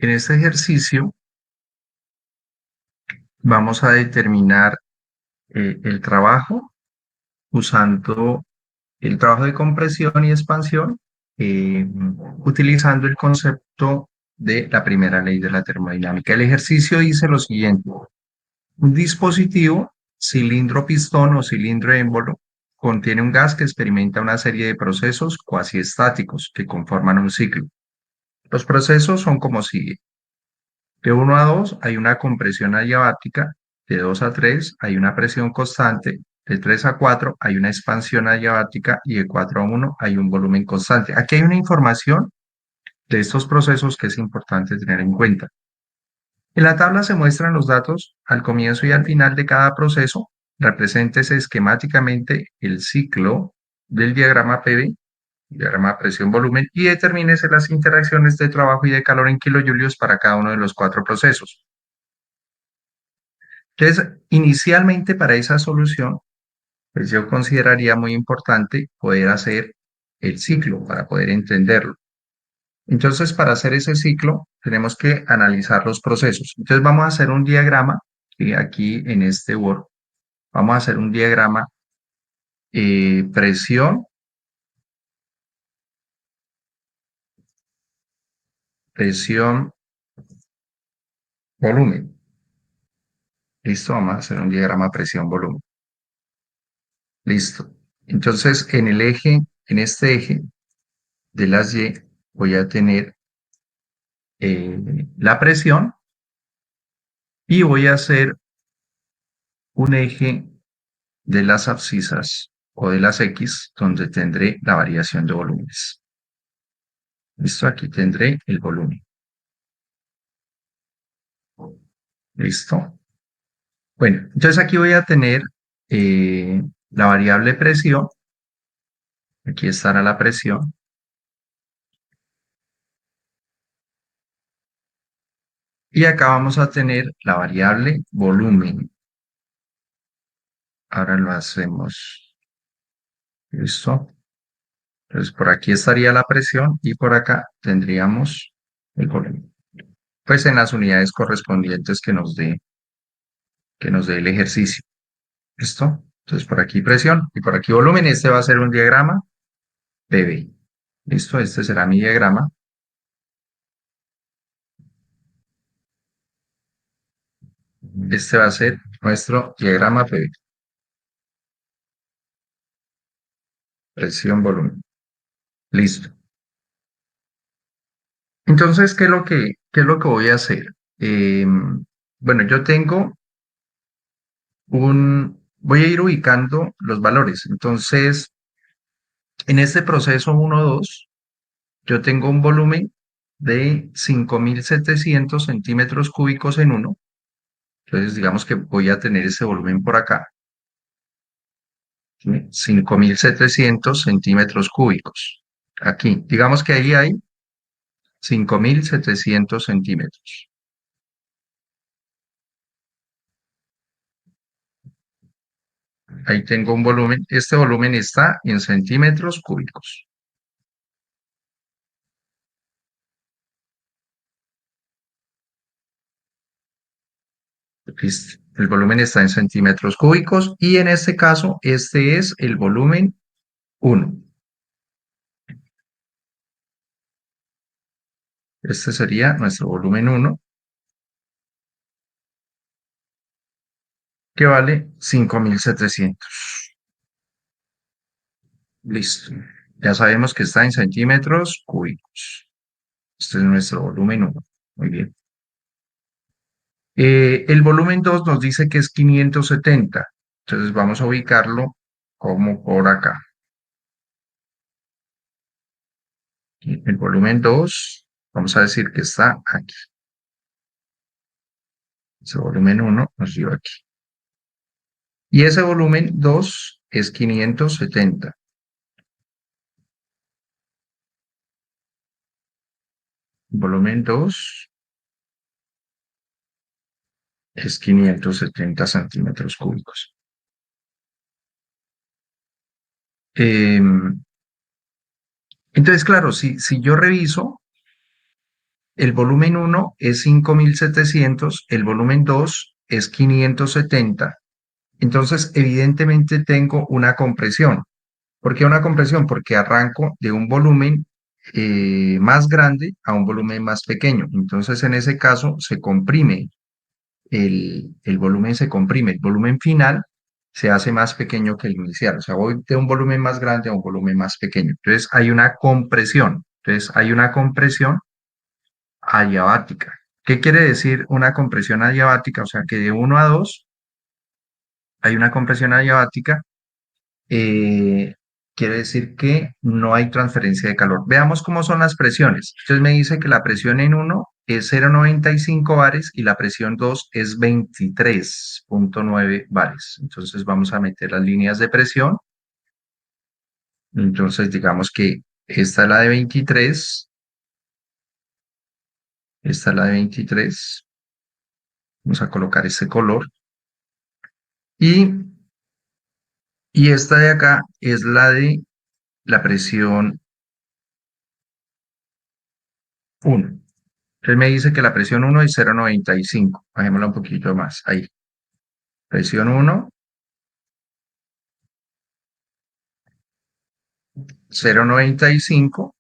En este ejercicio vamos a determinar el trabajo usando el trabajo de compresión y expansión, utilizando el concepto de la primera ley de la termodinámica. El ejercicio dice lo siguiente: un dispositivo, cilindro pistón o cilindro émbolo, contiene un gas que experimenta una serie de procesos cuasi estáticos que conforman un ciclo. Los procesos son como sigue. De 1 a 2 hay una compresión adiabática, de 2 a 3 hay una presión constante, de 3 a 4 hay una expansión adiabática y de 4 a 1 hay un volumen constante. Aquí hay una información de estos procesos que es importante tener en cuenta. En la tabla se muestran los datos al comienzo y al final de cada proceso. Represéntese esquemáticamente el ciclo del diagrama PV, diagrama presión-volumen, y determínese las interacciones de trabajo y de calor en kilojulios para cada uno de los 4 procesos. Entonces, inicialmente para esa solución, pues yo consideraría muy importante poder hacer el ciclo para poder entenderlo. Entonces, para hacer ese ciclo, tenemos que analizar los procesos. Entonces, vamos a hacer un diagrama, ¿sí? Aquí en este Word, vamos a hacer un diagrama presión, presión, volumen. Listo, vamos a hacer un diagrama presión, volumen. Listo. Entonces, en este eje de las Y, voy a tener la presión y voy a hacer un eje de las abscisas o de las X donde tendré la variación de volúmenes. Listo, aquí tendré el volumen. Listo. Bueno, entonces aquí voy a tener la variable presión. Aquí estará la presión. Y acá vamos a tener la variable volumen. Ahora lo hacemos. Listo. Entonces por aquí estaría la presión y por acá tendríamos el volumen. Pues en las unidades correspondientes que nos dé el ejercicio. ¿Listo? Entonces por aquí presión y por aquí volumen. Este va a ser un diagrama PV. ¿Listo? Este será mi diagrama. Este va a ser nuestro diagrama PV. Presión, volumen. Listo. Entonces, qué es lo que voy a hacer? Bueno, yo tengo voy a ir ubicando los valores. Entonces, en este proceso 1-2, yo tengo un volumen de 5.700 centímetros cúbicos en uno. Entonces, digamos que voy a tener ese volumen por acá. 5.700 centímetros cúbicos. Aquí, digamos que ahí hay 5.700 centímetros. Ahí tengo un volumen. Este volumen está en centímetros cúbicos. Listo. El volumen está en centímetros cúbicos y en este caso, este es el volumen 1. Este sería nuestro volumen 1, que vale 5.700. Listo. Ya sabemos que está en centímetros cúbicos. Este es nuestro volumen 1. Muy bien. El volumen 2 nos dice que es 570. Entonces vamos a ubicarlo como por acá. El volumen 2, vamos a decir que está aquí. Ese volumen 1 nos dio aquí. Y ese volumen 2 es 570. Volumen 2 es 570 centímetros cúbicos. Entonces, claro, si yo reviso, El volumen 1 es 5.700, el volumen 2 es 570. Entonces, evidentemente tengo una compresión. ¿Por qué una compresión? Porque arranco de un volumen más grande a un volumen más pequeño. Entonces, en ese caso, se comprime, el volumen se comprime. El volumen final se hace más pequeño que el inicial. O sea, voy de un volumen más grande a un volumen más pequeño. Entonces, hay una compresión. Entonces, hay una compresión adiabática. ¿Qué quiere decir una compresión adiabática? O sea, que de 1 a 2 hay una compresión adiabática. eh, Quiere decir que no hay transferencia de calor. Veamos cómo son las presiones. Entonces me dice que la presión en uno es 0,95 bares y la presión 2 es 23,9 bares. Entonces vamos a meter las líneas de presión. Entonces digamos que esta es la de 23, esta es la de 23. Vamos a colocar este color. Y, y esta de acá es la de la presión 1. Entonces me dice que la presión 1 es 0,95. Bajémosla un poquito más. Ahí. Presión 1, 0,95.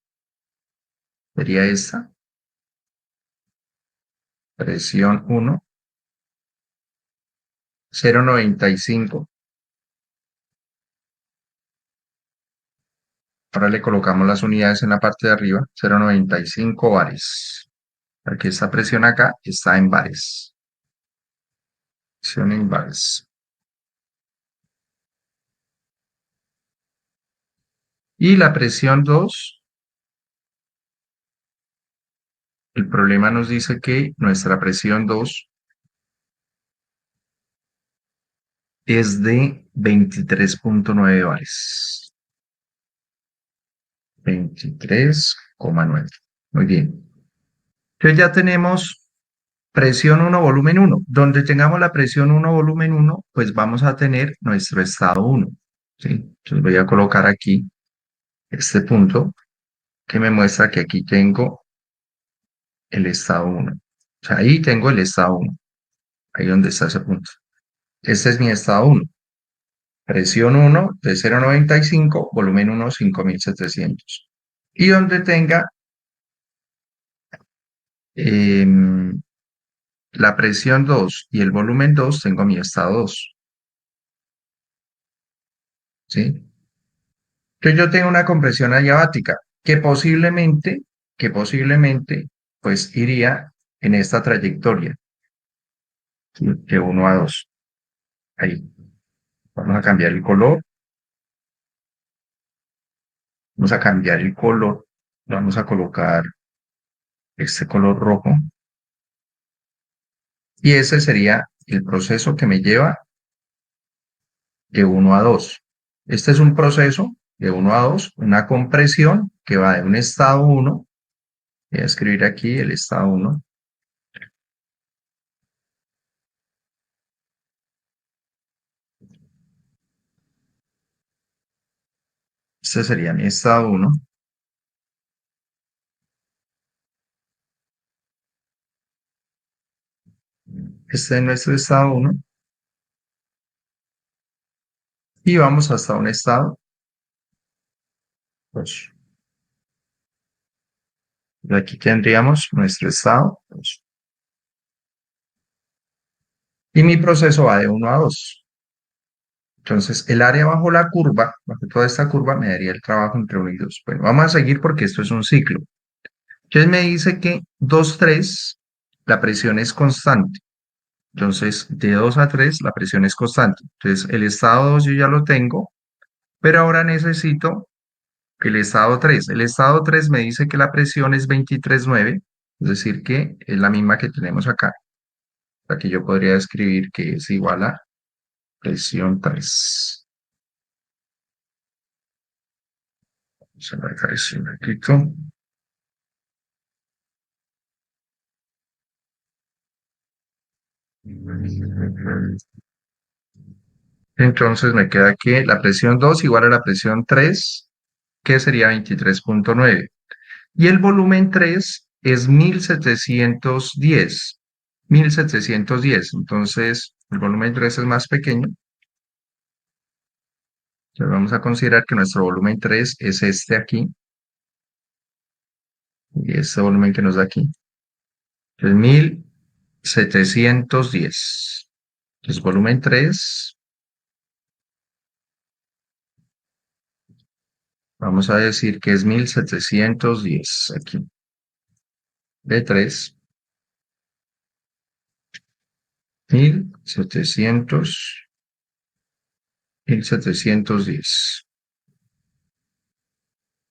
Sería esta. Presión 1, 0,95. Ahora le colocamos las unidades en la parte de arriba. 0,95 bares. Porque esta presión acá está en bares. Presión en bares. Y la presión 2, el problema nos dice que nuestra presión 2 es de 23,9 bares. 23,9. Muy bien. Entonces ya tenemos presión 1, volumen 1. Donde tengamos la presión 1, volumen 1, pues vamos a tener nuestro estado 1. ¿Sí? Entonces voy a colocar aquí este punto que me muestra que aquí tengo el estado 1. O sea, ahí tengo el estado 1. Ahí donde está ese punto. Este es mi estado 1. Presión 1 de 0,95, volumen 1, 5.700. Y donde tenga la presión 2 y el volumen 2, tengo mi estado 2. ¿Sí? Que yo tengo una compresión adiabática que posiblemente, pues iría en esta trayectoria, ¿sí? De 1 a 2. Ahí. Vamos a cambiar el color. Vamos a cambiar el color. Vamos a colocar este color rojo. Y ese sería el proceso que me lleva de 1 a 2. Este es un proceso de 1 a 2, una compresión que va de un estado 1. Voy a escribir aquí el estado 1. Este sería mi estado 1. Este es nuestro estado 1. Y vamos hasta un estado 2. Y aquí tendríamos nuestro estado 2. Y mi proceso va de 1 a 2. Entonces, el área bajo la curva, bajo toda esta curva, me daría el trabajo entre 1 y 2. Bueno, vamos a seguir porque esto es un ciclo. Entonces me dice que 2, 3, la presión es constante. Entonces, de 2 a 3, la presión es constante. Entonces, el estado 2 yo ya lo tengo, pero ahora necesito el estado 3. El estado 3 me dice que la presión es 23,9, es decir, que es la misma que tenemos acá. Aquí yo podría escribir que es igual a presión 3. Vamos a marcar eso un ratito. Entonces me queda que la presión 2 igual a la presión 3, que sería 23,9. Y el volumen 3 es 1710. 1710. Entonces, el volumen 3 es más pequeño. Entonces, vamos a considerar que nuestro volumen 3 es este aquí. Y este volumen que nos da aquí. Es 1710. Entonces, volumen 3, vamos a decir que es 1710 aquí. B3, 1700, 1710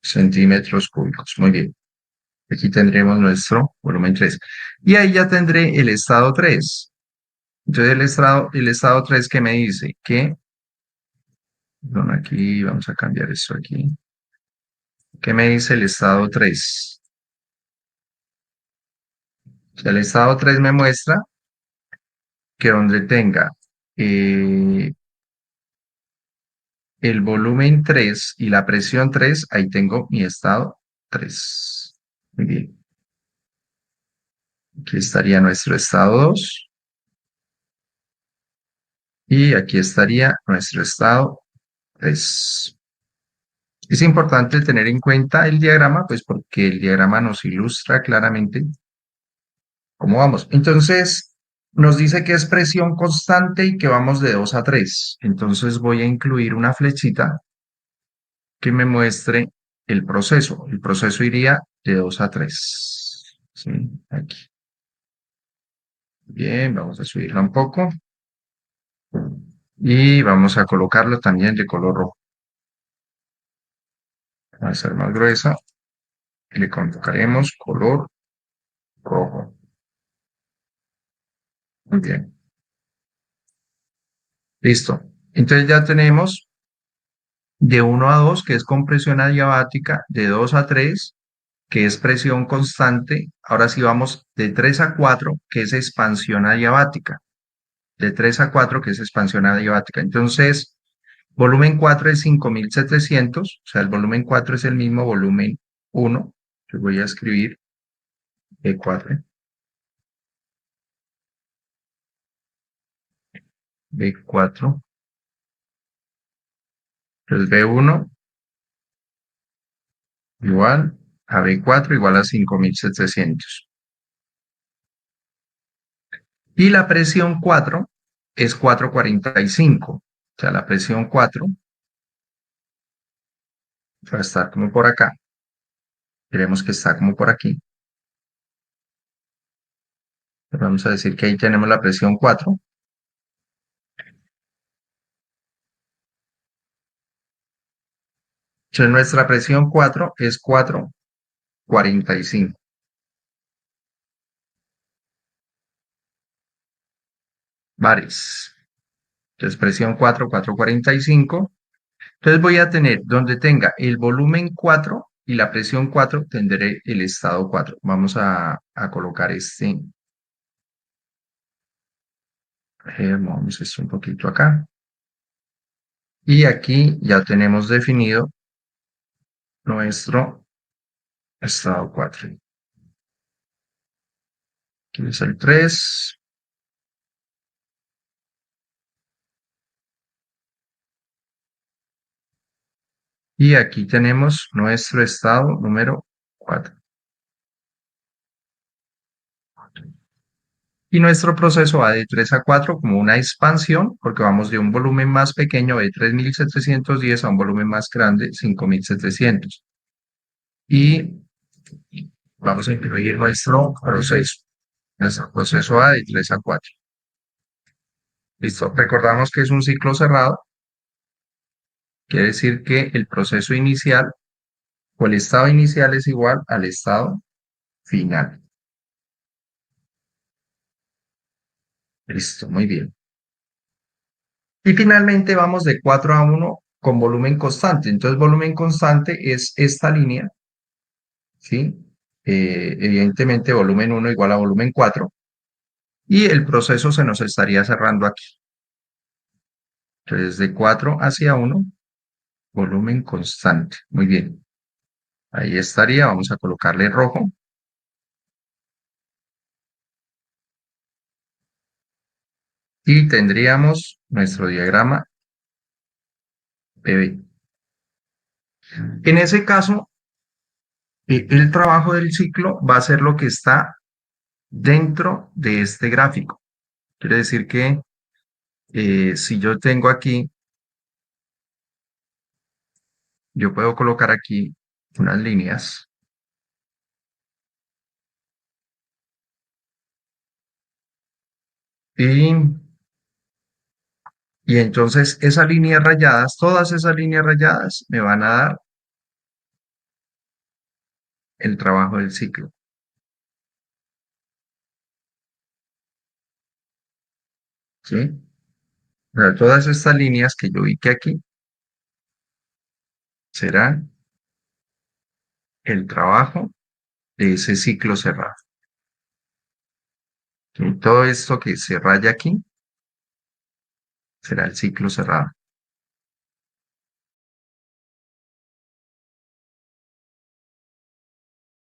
centímetros cúbicos. Muy bien. Aquí tendremos nuestro volumen 3. Y ahí ya tendré el estado 3. Entonces el estado 3 que me dice que, bueno, aquí vamos a cambiar esto aquí. ¿Qué me dice el estado 3? El estado 3 me muestra que donde tenga eh, el volumen 3 y la presión 3, ahí tengo mi estado 3. Muy bien. Aquí estaría nuestro estado 2 y aquí estaría nuestro estado 3. Es importante tener en cuenta el diagrama, pues porque el diagrama nos ilustra claramente cómo vamos. Entonces, nos dice que es presión constante y que vamos de 2 a 3. Entonces voy a incluir una flechita que me muestre el proceso. El proceso iría de 2 a 3. ¿Sí? Aquí. Bien, vamos a subirla un poco. Y vamos a colocarlo también de color rojo. Va a ser más gruesa. Y le colocaremos color rojo. Muy bien. Listo. Entonces ya tenemos de 1 a 2, que es compresión adiabática, de 2 a 3, que es presión constante. Ahora sí vamos de 3 a 4, que es expansión adiabática. De 3 a 4, que es expansión adiabática. Entonces, volumen 4 es 5700, o sea, el volumen 4 es el mismo volumen 1. Yo voy a escribir B4, B4, entonces B1 igual a B4 igual a 5700. Y la presión 4 es 445. O sea, la presión 4 va a estar como por acá. Queremos que está como por aquí. Vamos a decir que ahí tenemos la presión 4. Entonces nuestra presión 4 es 445 bares. Entonces presión 4, 445. Entonces voy a tener, donde tenga el volumen 4 y la presión 4, tendré el estado 4. Vamos a colocar vamos esto un poquito acá. Y aquí ya tenemos definido nuestro estado 4. Aquí es el 3. Y aquí tenemos nuestro estado número 4. Y nuestro proceso va de 3 a 4 como una expansión, porque vamos de un volumen más pequeño de 3710 a un volumen más grande, 5700. Y vamos a incluir nuestro proceso. Nuestro proceso va de 3 a 4. Listo. Recordamos que es un ciclo cerrado. Quiere decir que el proceso inicial o el estado inicial es igual al estado final. Listo, muy bien. Y finalmente vamos de 4 a 1 con volumen constante. Entonces, volumen constante es esta línea, ¿sí? Evidentemente, volumen 1 igual a volumen 4. Y el proceso se nos estaría cerrando aquí. Entonces, de 4 hacia 1, volumen constante. Muy bien. Ahí estaría. Vamos a colocarle rojo. y tendríamos nuestro diagrama PB. En ese caso, el trabajo del ciclo va a ser lo que está dentro de este gráfico. Quiere decir que si yo tengo aquí, yo puedo colocar aquí unas líneas y, y entonces esas líneas rayadas, todas esas líneas rayadas me van a dar el trabajo del ciclo. ¿Sí? O sea, todas estas líneas que yo vi que aquí serán el trabajo de ese ciclo cerrado. ¿Sí? Todo esto que se raya aquí será el ciclo cerrado.